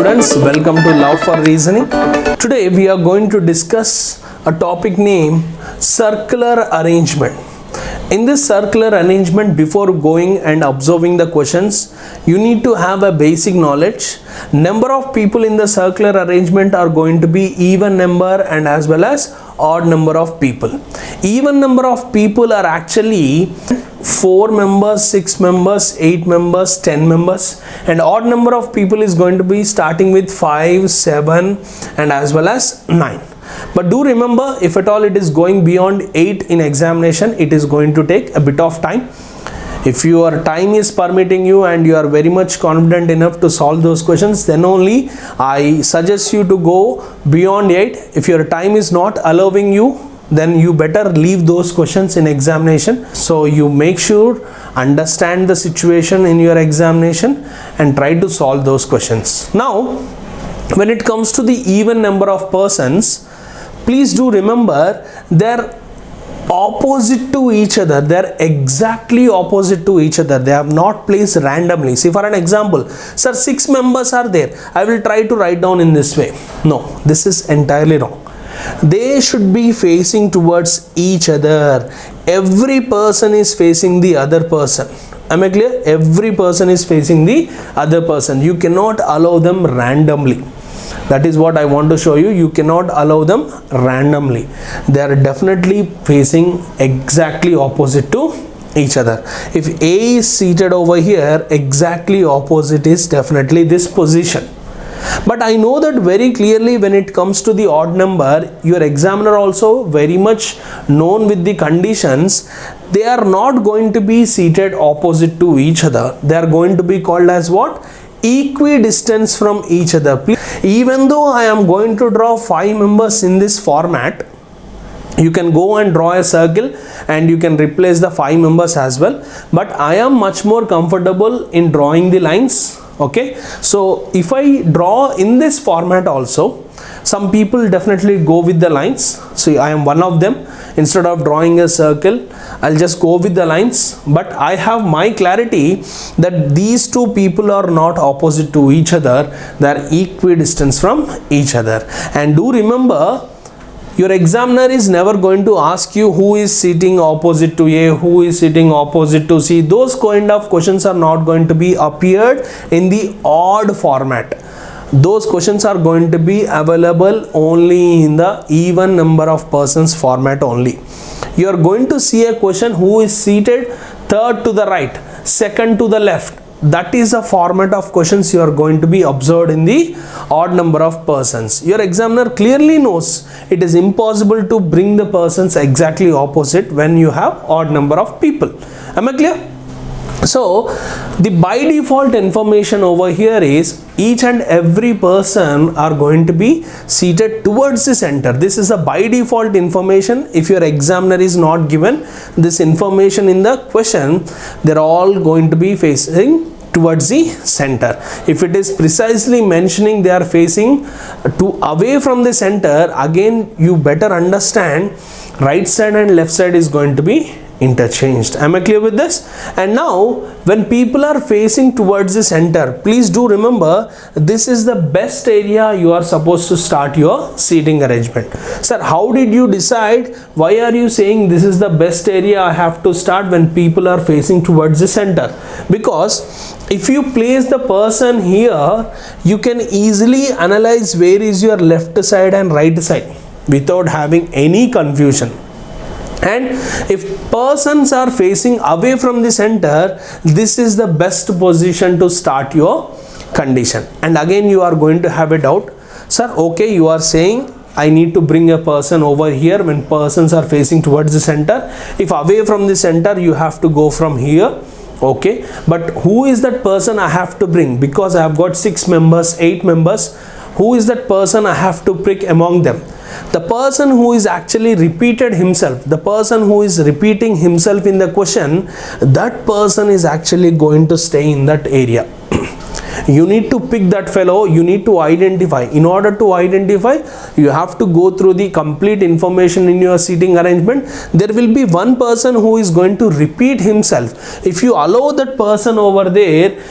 students, welcome to Love for Reasoning. Today we are going to discuss a topic named circular arrangement. In this circular arrangement, before going and observing the questions, you need to have a basic knowledge. Number of people in the circular arrangement are going to be even number and as well as odd number of people. Even number of people are actually 4 members, 6 members, 8 members, 10 members, and odd number of people is going to be starting with 5, 7 and as well as 9. But do remember, if at all it is going beyond 8 in examination, it is going to take a bit of time. If your time is permitting you and you are very much confident enough to solve those questions, then only I suggest you to go beyond 8. If your time is not allowing you, then you better leave those questions in examination. So you make sure understand the situation in your examination and try to solve those questions. Now, when it comes to the even number of persons, please do remember they're opposite to each other. They're exactly opposite to each other. They have not placed randomly. See, for an example, sir, 6 members are there. I will try to write down in this way. No, this is entirely wrong. They should be facing towards each other. Every person is facing the other person. Am I clear? Every person is facing the other person. You cannot allow them randomly. That is what I want to show you. You cannot allow them randomly. They are definitely facing exactly opposite to each other. If A is seated over here, exactly opposite is definitely this position. But I know that very clearly when it comes to the odd number, your examiner also very much known with the conditions. They are not going to be seated opposite to each other. They are going to be called as what? Equidistance from each other. Even though I am going to draw 5 members in this format, you can go and draw a circle and you can replace the 5 members as well. But I am much more comfortable in drawing the lines. Okay, so if I draw in this format also, some people definitely go with the lines. So I am one of them. Instead of drawing a circle, I'll just go with the lines. But I have my clarity that these two people are not opposite to each other. They are equidistant from each other. And do remember, your examiner is never going to ask you who is sitting opposite to A, who is sitting opposite to C. Those kind of questions are not going to be appeared in the odd format. Those questions are going to be available only in the even number of persons format only. You are going to see a question who is seated third to the right, second to the left. That is a format of questions you are going to be observed in the odd number of persons. Your examiner clearly knows it is impossible to bring the persons exactly opposite when you have odd number of people. Am I clear? So the by default information over here is each and every person are going to be seated towards the center. This is a by default information. If your examiner is not given this information in the question, they're all going to be facing towards the center. If it is precisely mentioning they are facing to away from the center, again you better understand right side and left side is going to be interchanged. Am I clear with this? And now when people are facing towards the center, please do remember this is the best area you are supposed to start your seating arrangement. Sir, how did you decide? Why are you saying this is the best area I have to start when people are facing towards the center? Because if you place the person here, you can easily analyze where is your left side and right side without having any confusion. And if persons are facing away from the center, this is the best position to start your condition. And again you are going to have a doubt, sir, okay, you are saying I need to bring a person over here when persons are facing towards the center. If away from the center, you have to go from here. Okay, but who is that person I have to bring? Because I have got 6 members, 8 members. Who is that person I have to pick among them? The person who is actually repeated himself, the person who is repeating himself in the question, that person is actually going to stay in that area. You need to pick that fellow, you need to identify. In order to identify, you have to go through the complete information in your seating arrangement. There will be one person who is going to repeat himself. If you allow that person over there,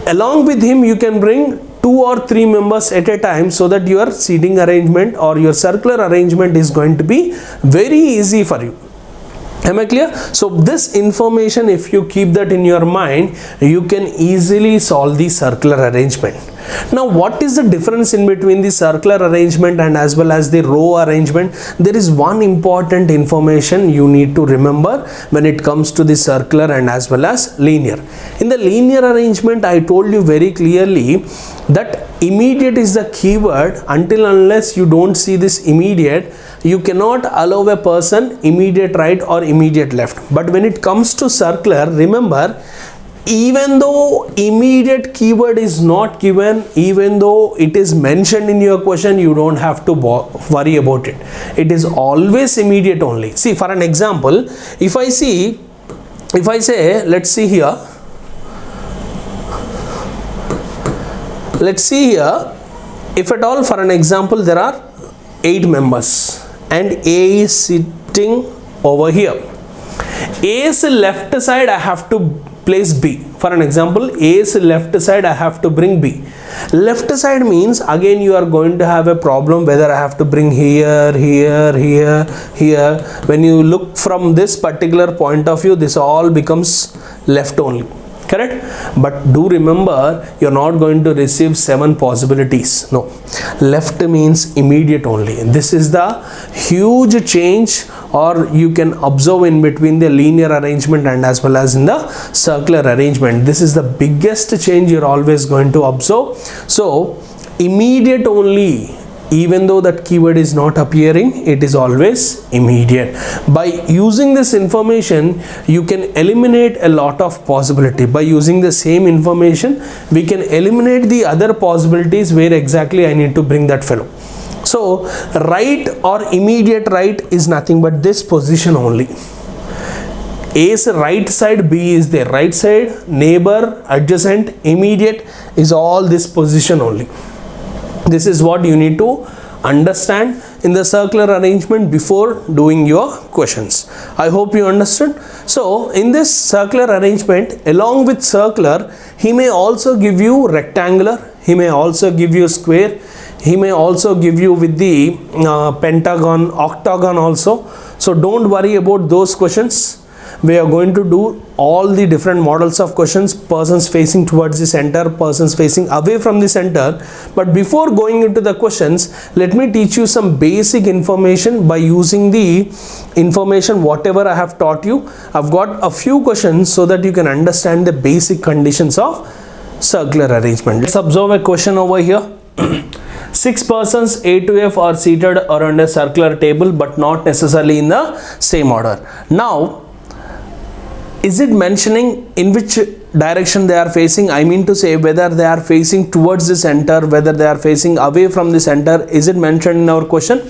along with him you can bring 2 or 3 members at a time, so that your seating arrangement or your circular arrangement is going to be very easy for you. Am I clear? So this information, if you keep that in your mind, you can easily solve the circular arrangement. Now, what is the difference in between the circular arrangement and as well as the row arrangement? There is one important information you need to remember when it comes to the circular and as well as linear. In the linear arrangement, I told you very clearly that immediate is the keyword. Until unless you don't see this immediate, you cannot allow a person immediate right or immediate left. But when it comes to circular, remember, even though immediate keyword is not given, even though it is mentioned in your question, you don't have to worry about it. It is always immediate only. See, for an example, if I say, let's see here, if at all, for an example, there are 8 members and A is sitting over here. A's left side I have to place B. For an example, A's left side I have to bring B. Left side means again you are going to have a problem whether I have to bring here. When you look from this particular point of view, this all becomes left only. Correct? But do remember, you're not going to receive 7 possibilities. No, left means immediate only. And this is the huge change, or you can observe in between the linear arrangement and as well as in the circular arrangement. This is the biggest change you're always going to observe. So immediate only, even though that keyword is not appearing, it is always immediate. By using this information, you can eliminate a lot of possibility. By using the same information, we can eliminate the other possibilities where exactly I need to bring that fellow. So right or immediate right is nothing but this position only. A's right side, B is there. Right side, neighbor, adjacent, immediate is all this position only. This is what you need to understand in the circular arrangement before doing your questions. I hope you understood. So in this circular arrangement, along with circular, he may also give you rectangular, he may also give you square, he may also give you with the pentagon, octagon also. So don't worry about those questions. We are going to do all the different models of questions, persons facing towards the center, persons facing away from the center. But before going into the questions, let me teach you some basic information by using the information whatever I have taught you. I've got a few questions so that you can understand the basic conditions of circular arrangement. Let's observe a question over here. 6 persons A to F are seated around a circular table but not necessarily in the same order. Now, is it mentioning in which direction they are facing? I mean to say, whether they are facing towards the center, whether they are facing away from the center. Is it mentioned in our question?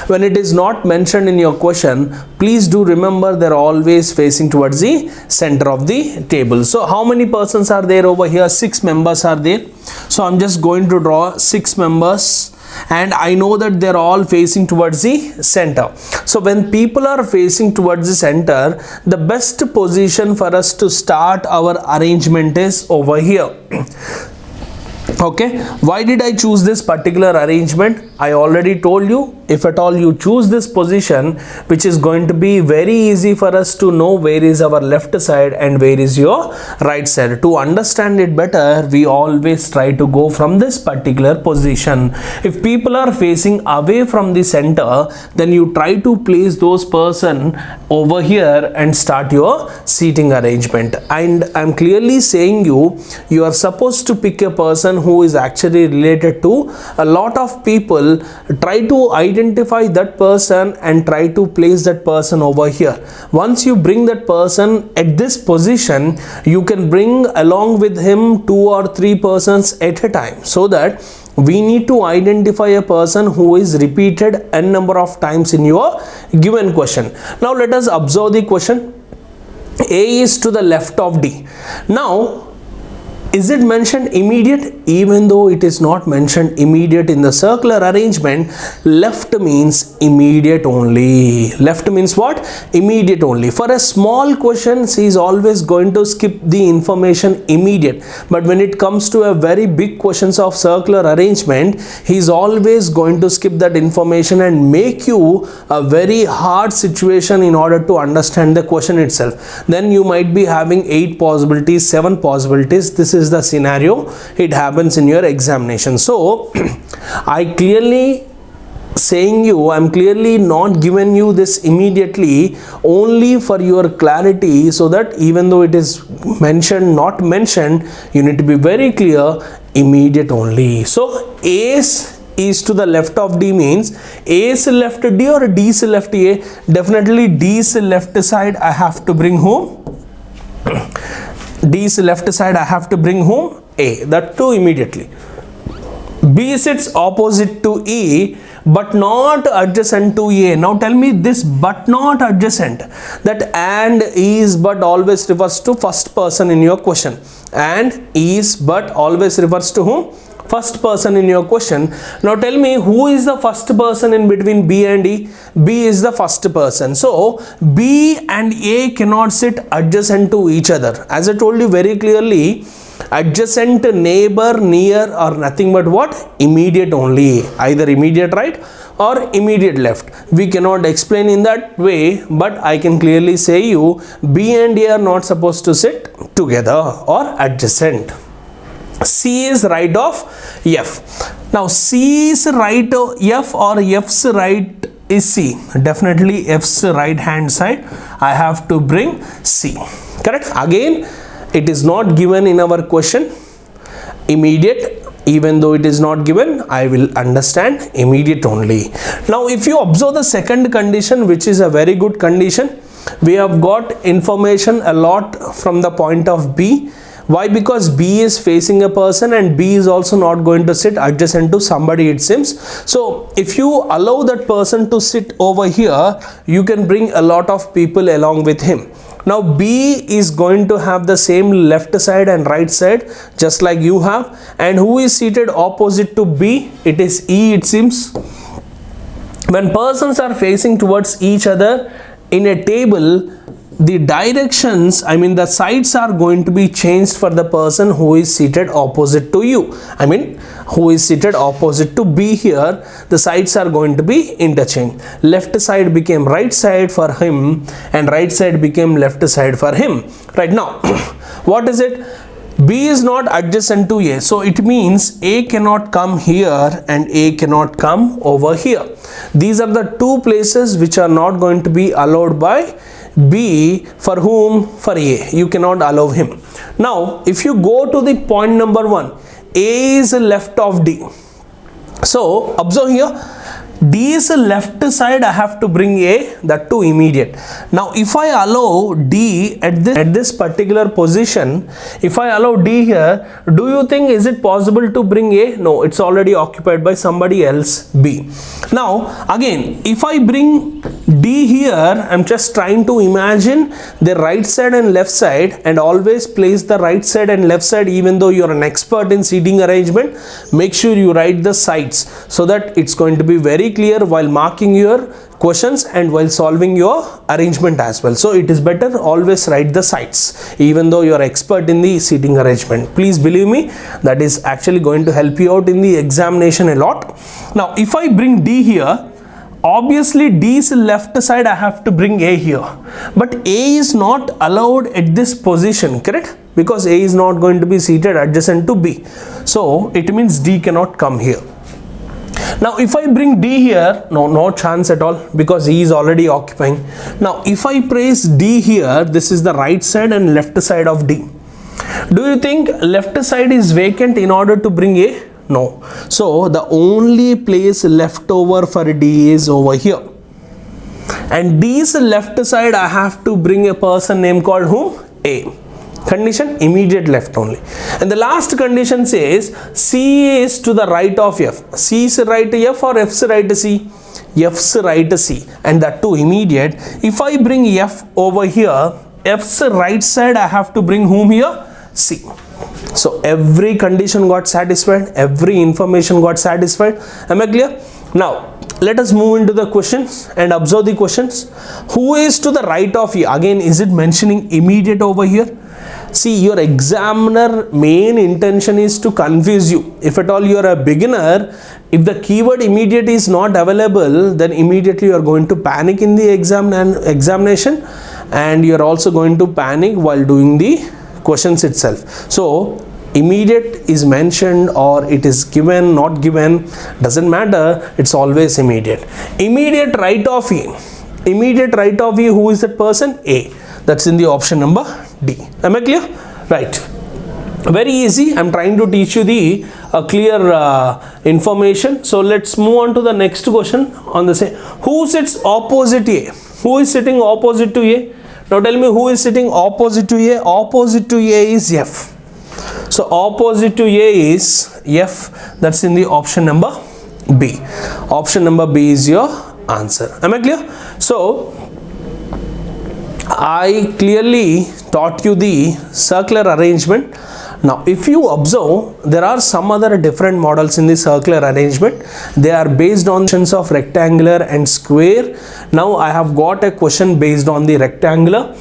When it is not mentioned in your question, please do remember they are always facing towards the center of the table. So how many persons are there over here? 6 members are there. So I'm just going to draw 6 members. And I know that they're all facing towards the center. So when people are facing towards the center, the best position for us to start our arrangement is over here. Okay, why did I choose this particular arrangement? I already told you, if at all you choose this position, which is going to be very easy for us to know where is our left side and where is your right side. To understand it better, we always try to go from this particular position. If people are facing away from the center, then you try to place those person over here and start your seating arrangement. And I'm clearly saying you are supposed to pick a person who is actually related to a lot of people. Try to identify that person and try to place that person over here. Once you bring that person at this position, you can bring along with him 2 or 3 persons at a time, so that we need to identify a person who is repeated n number of times in your given question. Now let us observe the question. A is to the left of D. Now Is it mentioned immediate? Even though it is not mentioned immediate in the circular arrangement, left means immediate only. Left means what? Immediate only. For a small question, he is always going to skip the information immediate. But when it comes to a very big questions of circular arrangement, he is always going to skip that information and make you a very hard situation in order to understand the question itself. Then you might be having 8 possibilities, 7 possibilities. This is the scenario. It happens in your examination. So I'm clearly not giving you this immediately only for your clarity, so that even though it is mentioned, not mentioned, you need to be very clear, immediate only. So A's is to the left of D means A's left D or D's left A? Definitely D's left side I have to bring home. D's left side I have to bring home A. That too immediately. B sits opposite to E but not adjacent to A. Now tell me this but not adjacent. That and is but always refers to first person in your question. And is but always refers to whom? First person in your question. Now tell me who is the first person in between B and E? B is the first person. So B and A cannot sit adjacent to each other. As I told you very clearly, adjacent, neighbor, near are nothing but what? Immediate only. Either immediate right or immediate left. We cannot explain in that way, but I can clearly say you B and A are not supposed to sit together or adjacent. C is right of F. Now C is right of F or F's right is C. Definitely F's right hand side I have to bring C. Correct? Again, it is not given in our question immediate. Even though it is not given, I will understand immediate only. Now if you observe the second condition, which is a very good condition, we have got information a lot from the point of B. Why? Because B is facing a person and B is also not going to sit adjacent to somebody, it seems. So if you allow that person to sit over here, you can bring a lot of people along with him. Now B is going to have the same left side and right side just like you have. And who is seated opposite to B? It is E, it seems. When persons are facing towards each other in a table, the directions, I mean the sides are going to be changed for the person who is seated opposite to you. I mean who is seated opposite to B here, the sides are going to be interchanged. Left side became right side for him and right side became left side for him. Right now, what is it? B is not adjacent to A. So it means A cannot come here and A cannot come over here. These are the two places which are not going to be allowed by B. For whom? For A. You cannot allow him. Now if you go to the point number 1, A is left of D. So observe here, D's left side I have to bring A, that too immediate. Now if I allow D at this particular position, if I allow D here, do you think is it possible to bring A? No, it's already occupied by somebody else, B. Now again, if I bring D here, I'm just trying to imagine the right side and left side, and always place the right side and left side. Even though you're an expert in seating arrangement, make sure you write the sides so that it's going to be very clear while marking your questions and while solving your arrangement as well. So it is better always write the sides even though you are expert in the seating arrangement. Please believe me, that is actually going to help you out in the examination a lot. Now if I bring D here, obviously D's left side I have to bring A here, but A is not allowed at this position, correct? Because A is not going to be seated adjacent to B. So it means D cannot come here. Now if I bring D here, no chance at all, because E is already occupying. Now if I place D here, this is the right side and left side of D. Do you think left side is vacant in order to bring A? No. So the only place left over for D is over here. And D's left side I have to bring a person name called whom? A. Condition immediate left only. And the last condition says C is to the right of F. C is right to F or F's right to C? F's right to C, and that too immediate. If I bring F over here, F's right side I have to bring whom here? C. So every condition got satisfied, every information got satisfied. Am I clear? Now let us move into the questions and observe the questions. Who is to the right of you? Again, is it mentioning immediate over here? See, your examiner main intention is to confuse you. If at all you are a beginner, if the keyword immediate is not available, then immediately you are going to panic in the examination, and you are also going to panic while doing the questions itself. So immediate is mentioned or it is given, not given, doesn't matter, it's always immediate. Immediate right of you. Immediate right of you, who is that person? A. That's in the option number D. Am I clear? Right. Very easy. I'm trying to teach you the clear information. So let's move on to the next question on the same. Who sits opposite A? Who is sitting opposite to A? Now tell me who is sitting opposite to A? Opposite to A is F. So opposite to A is F. That's in the option number B. Option number B is your answer. Am I clear? So I clearly taught you the circular arrangement. Now if you observe, there are some other different models in the circular arrangement. They are based on questions of rectangular and square. Now I have got a question based on the rectangular.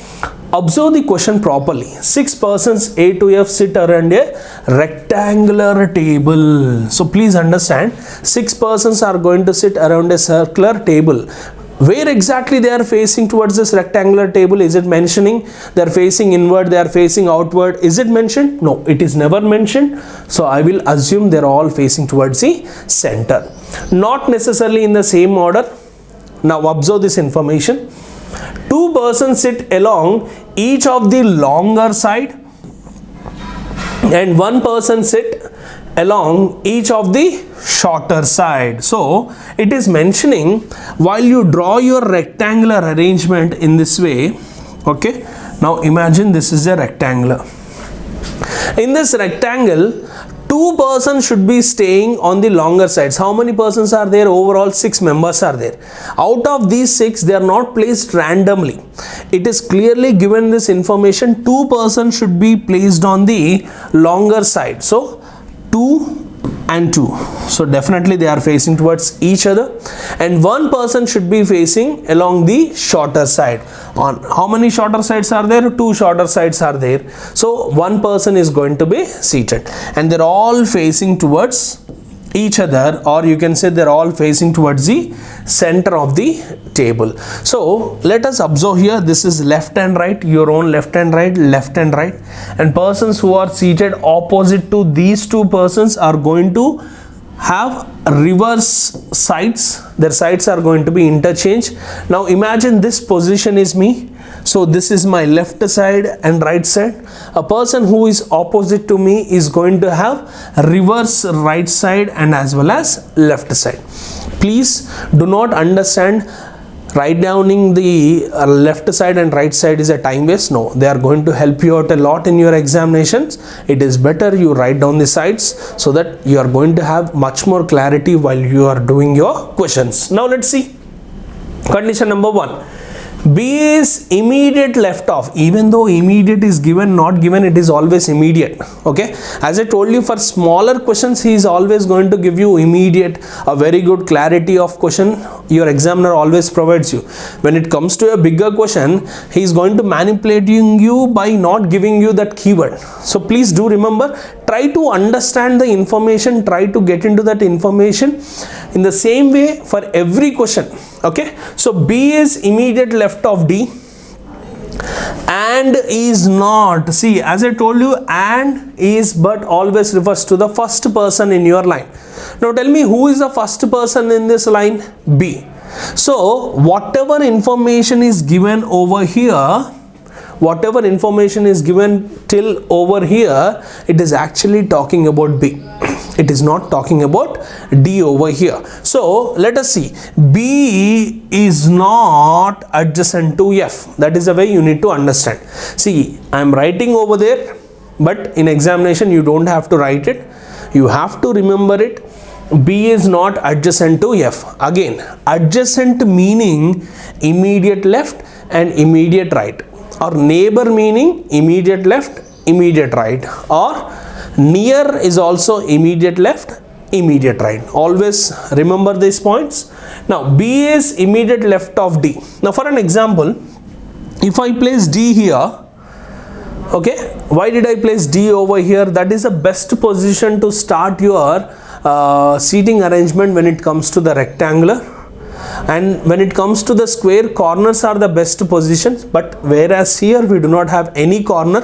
Observe the question properly. 6 persons A to F sit around a rectangular table. So please understand, 6 persons are going to sit around a circular table. Where exactly they are facing towards this rectangular table? Is it mentioning they are facing inward, they are facing outward? Is it mentioned? No, it is never mentioned. So I will assume they are all facing towards the center. Not necessarily in the same order. Now observe this information. 2 persons sit along each of the longer side and 1 person sit along each of the shorter side. So it is mentioning while you draw your rectangular arrangement in this way. Okay, now imagine this is a rectangular. In this rectangle, 2 persons should be staying on the longer sides. How many persons are there? Overall 6 members are there. Out of these 6, they are not placed randomly. It is clearly given this information. 2 persons should be placed on the longer side. So 2 and 2. So definitely they are facing towards each other, and 1 person should be facing along the shorter side. On how many shorter sides are there? 2 shorter sides are there. So 1 person is going to be seated, and they're all facing towards each other, or you can say they're all facing towards the center of the table. So let us observe here, this is left and right, your own left and right, and persons who are seated opposite to these 2 persons are going to have reverse sides. Their sides are going to be interchanged. Now imagine this position is me. So this is my left side and right side. A person who is opposite to me is going to have reverse right side and as well as left side. Please do not understand write downing the left side and right side is a time waste. No, they are going to help you out a lot in your examinations. It is better you write down the sides so that you are going to have much more clarity while you are doing your questions. Now let's see. Condition number 1. B is immediate left of. Even though immediate is given, not given, it is always immediate. Okay, as I told you, for smaller questions he is always going to give you immediate, a very good clarity of question your examiner always provides you. When it comes to a bigger question, he is going to manipulate you by not giving you that keyword. So please do remember, try to understand the information, try to get into that information in the same way for every question. Okay, so B is immediate left of D, and is not. See, as I told you, and is but always refers to the first person in your line. Now tell me, who is the first person in this line? B. So whatever information is given over here, whatever information is given till over here, it is actually talking about B. It is not talking about D over here. So let us see. B is not adjacent to F. That is the way you need to understand. See, I am writing over there, but in examination you don't have to write it. You have to remember it. B is not adjacent to F. Again, adjacent meaning immediate left and immediate right, or neighbor meaning immediate left, immediate right, or Near is also immediate left, immediate right. Always remember these points. Now B is immediate left of D. Now for an example, if I place D here, okay, why did I place D over here? That is the best position to start your seating arrangement when it comes to the rectangular, and when it comes to the square, corners are the best positions, but whereas here we do not have any corner.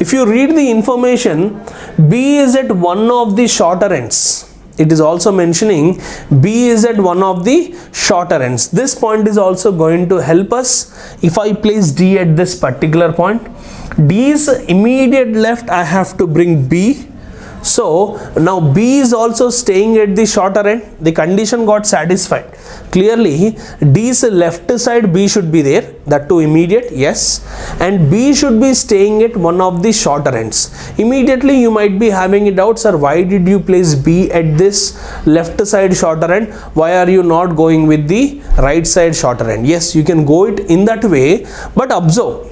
If you read the information, B is at one of the shorter ends. It is also mentioning B is at one of the shorter ends. This point is also going to help us. If I place D at this particular point, D's immediate left, I have to bring B. So now B is also staying at the shorter end. The condition got satisfied. Clearly D's left side B should be there, that too immediate, yes, and B should be staying at one of the shorter ends. Immediately you might be having a doubt, sir, why did you place B at this left side shorter end? Why are you not going with the right side shorter end? Yes, you can go it in that way, but observe,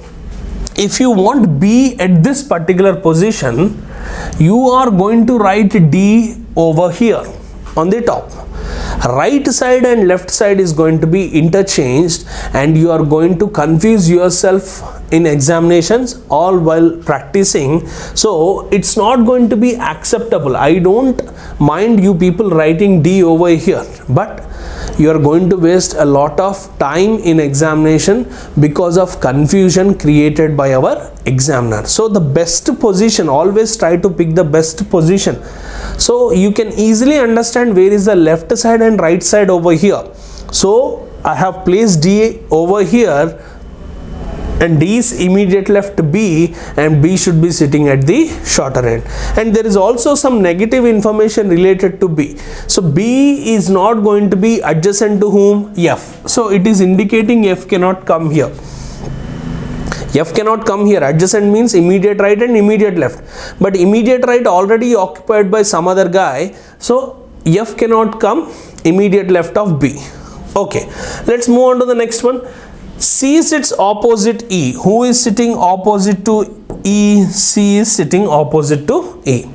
if you want B at this particular position, you are going to write D over here on the top. Right side and left side is going to be interchanged, and you are going to confuse yourself in examinations all while practicing. So it's not going to be acceptable. I don't mind you people writing D over here, but you are going to waste a lot of time in examination because of confusion created by our examiner. So the best position, always try to pick the best position, so you can easily understand where is the left side and right side over here. So I have placed D over here, and D is immediate left B, and B should be sitting at the shorter end. And there is also some negative information related to B. So B is not going to be adjacent to whom? F. So it is indicating F cannot come here. F cannot come here. Adjacent means immediate right and immediate left, but immediate right already occupied by some other guy, so F cannot come immediate left of B. Okay, let's move on to the next one. C sits opposite E. Who is sitting opposite to E? C is sitting opposite to E.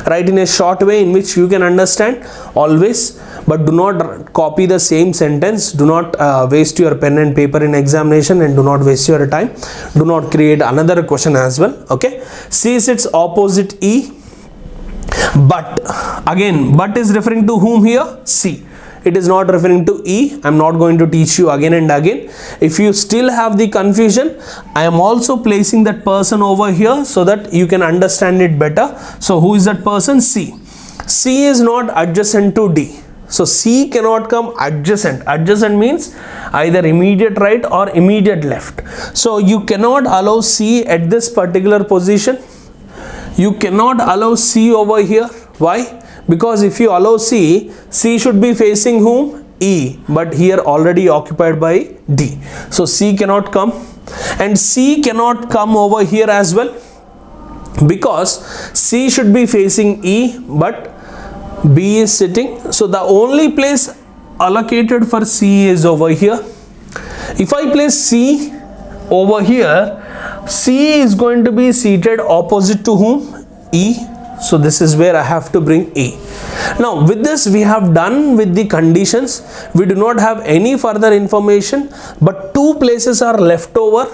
Write in a short way in which you can understand always, but do not copy the same sentence. Do not waste your pen and paper in examination, and do not waste your time. Do not create another question as well. Okay, C sits opposite E, but again, but is referring to whom here? C. It is not referring to E. I am not going to teach you again and again. If you still have the confusion, I am also placing that person over here so that you can understand it better. So who is that person? C. C is not adjacent to D. So C cannot come adjacent. Adjacent means either immediate right or immediate left. So you cannot allow C at this particular position. You cannot allow C over here. Why? Because if you allow C, C should be facing whom? E, but here already occupied by D. So C cannot come, and C cannot come over here as well, because C should be facing E, but B is sitting. So the only place allocated for C is over here. If I place C over here, C is going to be seated opposite to whom? E. So this is where I have to bring E. Now with this we have done with the conditions. We do not have any further information, but two places are left over.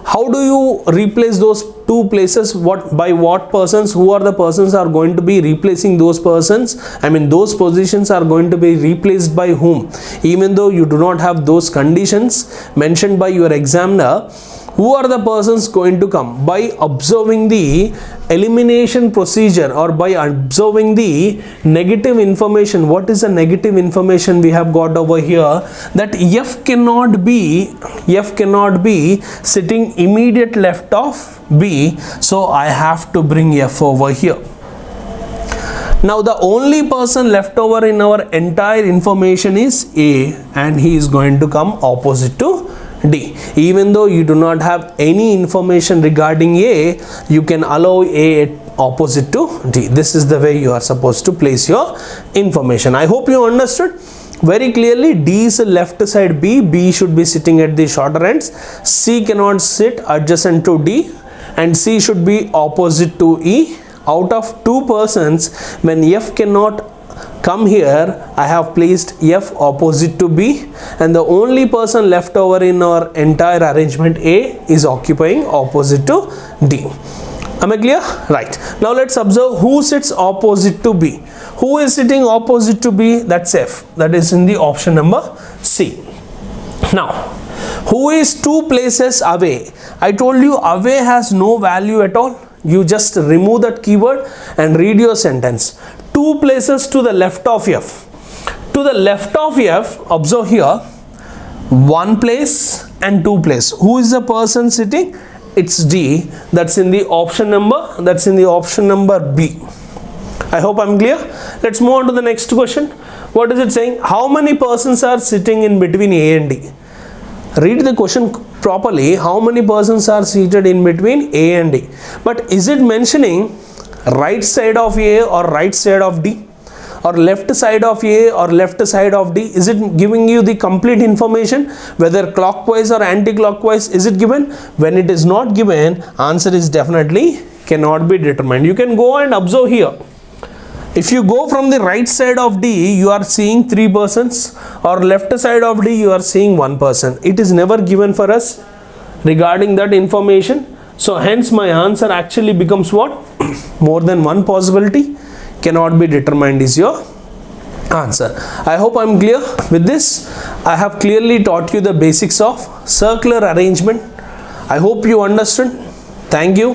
How do you replace those two places? By what persons? Who are the persons are going to be replacing those persons? I mean, those positions are going to be replaced by whom? Even though you do not have those conditions mentioned by your examiner, who are the persons going to come? By observing the elimination procedure, or by observing the negative information. What is the negative information we have got over here? That F cannot be sitting immediate left of B. So I have to bring F over here. Now the only person left over in our entire information is A, and he is going to come opposite to D. Even though you do not have any information regarding A, you can allow A opposite to D. This is the way you are supposed to place your information. I hope you understood very clearly. D is left side B. B should be sitting at the shorter ends. C cannot sit adjacent to D, and C should be opposite to E. out of two persons, when F cannot come here, I have placed F opposite to B, and the only person left over in our entire arrangement A is occupying opposite to D. Am I clear? Right. Now let's observe who sits opposite to B. Who is sitting opposite to B? That's F. That is in the option number C. Now, who is two places away? I told you away has no value at all. You just remove that keyword and read your sentence. Two places to the left of F. To the left of F, observe here, one place and two place. Who is the person sitting? It's D. That's in the option number B. I hope I'm clear. Let's move on to the next question. What is it saying? How many persons are sitting in between A and D? Read the question properly. How many persons are seated in between A and D? But is it mentioning right side of A or right side of D? Or left side of A or left side of D? Is it giving you the complete information, whether clockwise or anti-clockwise? Is it given? When it is not given, answer is definitely cannot be determined. You can go and observe here. If you go from the right side of D, you are seeing three persons, or left side of D, you are seeing one person. It is never given for us regarding that information. So hence my answer actually becomes what? More than one possibility cannot be determined is your answer. I hope I'm clear. With this, I have clearly taught you the basics of circular arrangement. I hope you understood. Thank you.